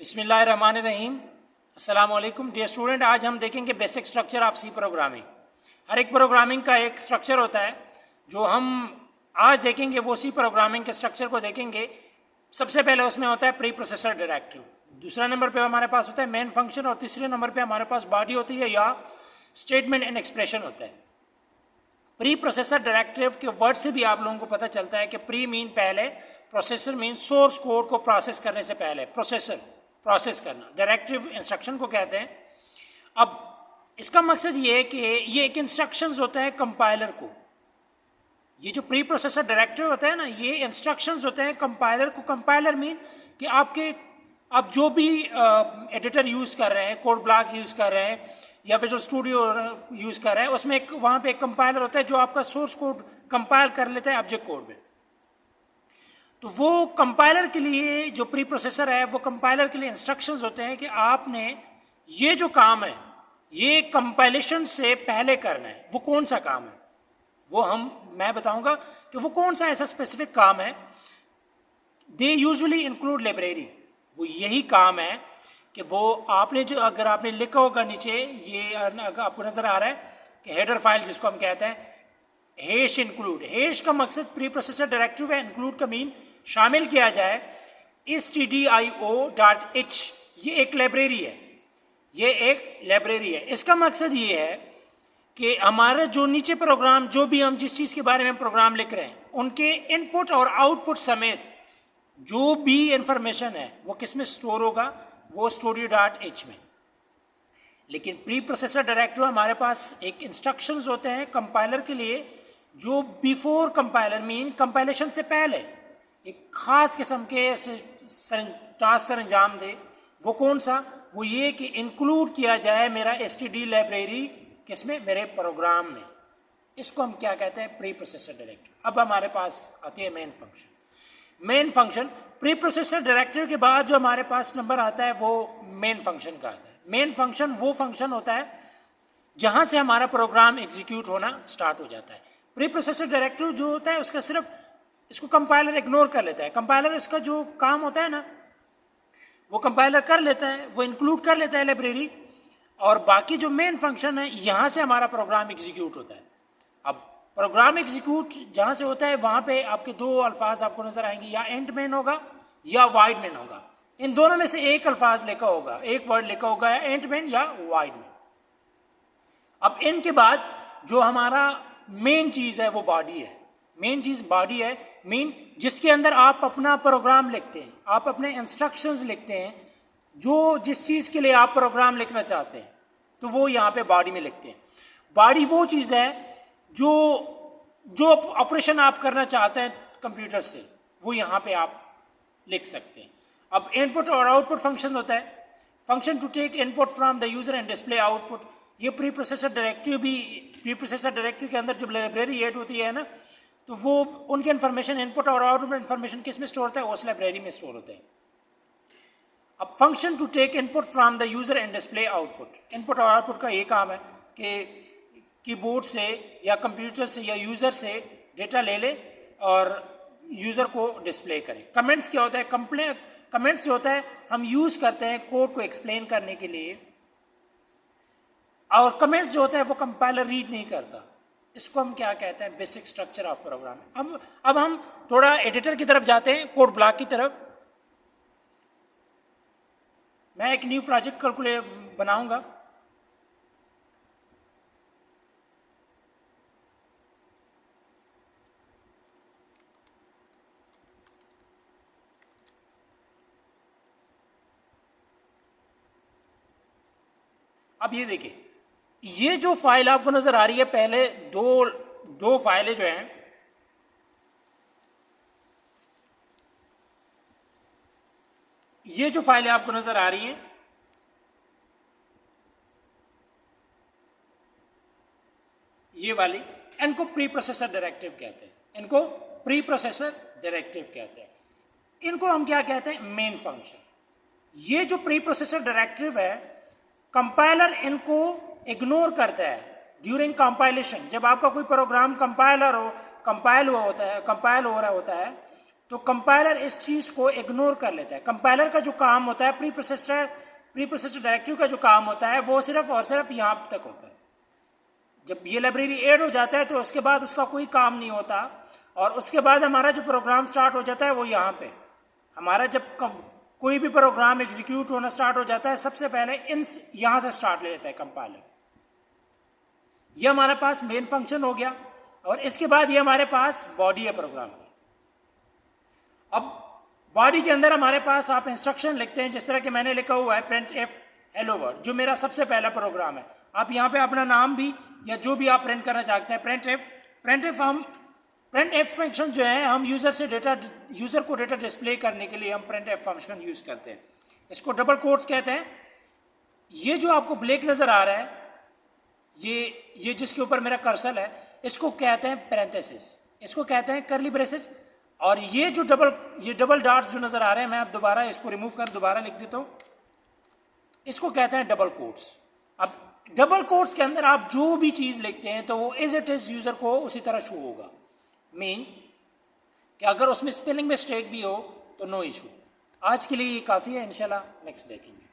बिस्मिल्लाहिर्रहमानिर्रहीम। अस्सलाम वालेकुम डियर स्टूडेंट। आज हम देखेंगे basic structure of C programming. हर एक प्रोग्रामिंग का एक स्ट्रक्चर होता है जो हम आज देखेंगे। वो सी प्रोग्रामिंग के स्ट्रक्चर को देखेंगे। सबसे पहले उसमें होता है प्री प्रोसेसर डायरेक्टिव, दूसरा नंबर पे हमारे पास होता है मेन फंक्शन, और तीसरे नंबर पे हमारे पास बॉडी होती है या स्टेटमेंट एंड एक्सप्रेशन होता है। प्री प्रोसेसर डायरेक्टिव के वर्ड से भी आप लोगों को पता चलता है कि प्री मीन पहले, प्रोसेसर मीन सोर्स कोड को प्रोसेस करने से पहले, प्रोसेस करना, डायरेक्टिव इंस्ट्रक्शन को कहते हैं। अब इसका मकसद ये है कि ये एक इंस्ट्रक्शंस होता है कंपाइलर को। ये जो प्री प्रोसेसर डायरेक्टिव होता है ना, ये इंस्ट्रक्शंस होते हैं कंपाइलर को। कंपाइलर मीन कि आप जो भी एडिटर यूज़ कर रहे हैं, कोड ब्लॉक यूज़ कर रहे हैं या विजुअल स्टूडियो यूज़ कर रहे हैं, उसमें वहाँ पे एक कंपाइलर होता है जो आपका सोर्स कोड कंपाइल कर लेता है ऑब्जेक्ट कोड में। तो वो कंपाइलर के लिए जो प्री प्रोसेसर है, वो कंपाइलर के लिए इंस्ट्रक्शंस होते हैं कि आपने ये जो काम है ये कंपाइलेशन से पहले करना है। वो कौन सा काम है वो मैं बताऊंगा कि वो कौन सा ऐसा स्पेसिफिक काम है। They usually include library. वो यही काम है कि वो आपने जो, अगर आपने लिखा होगा नीचे, ये आपको नज़र आ रहा है कि हेडर फाइल जिसको हम कहते हैं, हैश इंक्लूड। हैश का मकसद प्री प्रोसेसर डायरेक्टिव है, इंक्लूड का मीन शामिल किया जाए। stdio.h ये एक लाइब्रेरी है, ये एक लाइब्रेरी है। इसका मकसद ये है कि हमारे जो नीचे प्रोग्राम, जो भी हम जिस चीज़ के बारे में प्रोग्राम लिख रहे हैं, उनके इनपुट और आउटपुट समेत जो भी इंफॉर्मेशन है वो किस में स्टोर होगा, वो studio.h में। लेकिन प्री प्रोसेसर डायरेक्टिव हमारे पास एक इंस्ट्रक्शंस होते हैं कंपाइलर के लिए जो बिफोर कंपाइलर मीन कंपाइलेशन से पहले एक ख़ास किस्म के टास्क सर अंजाम दे। वो कौन सा? वो ये कि इंक्लूड किया जाए मेरा std लाइब्रेरी किसमें, मेरे प्रोग्राम में। इसको हम क्या कहते हैं? Pre processor directive. अब हमारे पास आती है main function. Main function pre processor directive के बाद जो हमारे पास नंबर आता है वो मेन फंक्शन का आता है। मेन फंक्शन वो फंक्शन होता है जहाँ से हमारा प्रोग्राम एग्जीक्यूट होना स्टार्ट हो जाता है। प्री प्रोसेसर डायरेक्टिव जो होता है उसका सिर्फ, इसको कंपाइलर इग्नोर कर लेता है। कंपाइलर इसका जो काम होता है ना, वो कंपाइलर कर लेता है, वो इंक्लूड कर लेता है लाइब्रेरी, और बाकी जो मेन फंक्शन है यहाँ से हमारा प्रोग्राम एग्जीक्यूट होता है। अब प्रोग्राम एग्जीक्यूट जहाँ से होता है वहाँ पे आपके दो अल्फाज आपको नज़र आएंगे, या एंड मेन होगा या वाइड मेन होगा। इन दोनों में से एक अल्फाज लिखा होगा, एक वर्ड लिखा होगा, या एंड मेन या वाइड मेन। अब इनके बाद जो हमारा मेन चीज़ है वो बॉडी है। मेन चीज़ बॉडी है, मीन जिसके अंदर आप अपना प्रोग्राम लिखते हैं, आप अपने इंस्ट्रक्शंस लिखते हैं, जो जिस चीज़ के लिए आप प्रोग्राम लिखना चाहते हैं, तो वो यहाँ पे बॉडी में लिखते हैं। बॉडी वो चीज़ है जो ऑपरेशन आप करना चाहते हैं कंप्यूटर से, वो यहाँ पे आप लिख सकते हैं। अब इनपुट और आउटपुट फंक्शन होता है। Function to take input from the user and display output. ये प्री प्रोसेसर डायरेक्टिव भी, प्री प्रोसेसर डायरेक्टिव के अंदर जब लाइब्रेरी ऐड होती है ना, तो वो उनके इन्फॉर्मेशन, इनपुट और आउटपुट इन्फॉर्मेशन किस में स्टोर होता है? उस लाइब्रेरी में स्टोर होते हैं। अब function to take input from the user and display output. Input और आउटपुट का ये काम है कि कीबोर्ड से या कंप्यूटर से या यूज़र से डेटा ले ले और यूज़र को डिस्प्ले करे। कमेंट्स क्या होता है? कमेंट्स जो होता है हम यूज़ करते हैं कोड को एक्सप्लेन करने के लिए, और कमेंट्स जो होता है वो कंपाइलर रीड नहीं करता। इसको हम क्या कहते हैं? Basic structure of program. अब हम थोड़ा एडिटर की तरफ जाते हैं, कोड ब्लॉक की तरफ। मैं एक न्यू प्रोजेक्ट कैलकुलेट बनाऊंगा। अब ये देखिए, ये जो फाइल आपको नजर आ रही है, पहले दो फाइलें जो हैं, ये जो फाइलें आपको नजर आ रही हैं, ये वाली, इनको प्री प्रोसेसर डायरेक्टिव कहते हैं। इनको प्री प्रोसेसर डायरेक्टिव कहते हैं। इनको हम क्या कहते हैं? Main function. ये जो प्री प्रोसेसर डायरेक्टिव है, कंपाइलर इनको इग्नोर करता है ड्यूरिंग कंपाइलेशन। जब आपका कोई प्रोग्राम कंपाइल हो रहा होता है, तो कंपाइलर इस चीज़ को इग्नोर कर लेता है। कंपाइलर का जो काम होता है, प्री प्रोसेसर डायरेक्टिव का जो काम होता है वो सिर्फ और सिर्फ यहाँ तक होता है। जब ये लाइब्रेरी ऐड हो जाता है तो उसके बाद उसका कोई काम नहीं होता, और उसके बाद हमारा जो प्रोग्राम स्टार्ट हो जाता है वो यहाँ पे हमारा जब कोई भी प्रोग्राम एग्जीक्यूट होना स्टार्ट हो जाता है सबसे पहले इन यहाँ से स्टार्ट ले लेता है कंपाइलर। ये हमारे पास मेन फंक्शन हो गया, और इसके बाद ये हमारे पास बॉडी है प्रोग्राम की। अब बॉडी के अंदर हमारे पास आप इंस्ट्रक्शन लिखते हैं, जिस तरह कि मैंने लिखा हुआ है प्रिंट एफ हेलो वर्ल्ड, जो मेरा सबसे पहला प्रोग्राम है। आप यहाँ पे अपना नाम भी या जो भी आप प्रिंट करना चाहते हैं प्रिंट एफ फंक्शन जो है हम यूज़र को डेटा डिस्प्ले करने के लिए हम प्रिंट एफ फंक्शन यूज़ करते हैं। इसको डबल कोट्स कहते हैं। ये जो आपको ब्लैक नज़र आ रहा है, ये जिसके ऊपर मेरा कर्सर है, इसको कहते हैं पैरेंथेसिस, इसको कहते हैं कर्ली ब्रेसेस। और ये डबल डॉट्स जो नज़र आ रहे हैं, मैं अब दोबारा इसको रिमूव कर दोबारा लिख देता हूँ, इसको कहते हैं डबल कोट्स। अब डबल कोट्स के अंदर आप जो भी चीज़ लिखते हैं तो वो एज इट इज़ यूज़र को उसी तरह शो होगा। मीन कि अगर उसमें स्पेलिंग मिस्टेक भी हो तो नो इशू। आज के लिए ये काफ़ी है, इंशाल्लाह नेक्स्ट देखेंगे।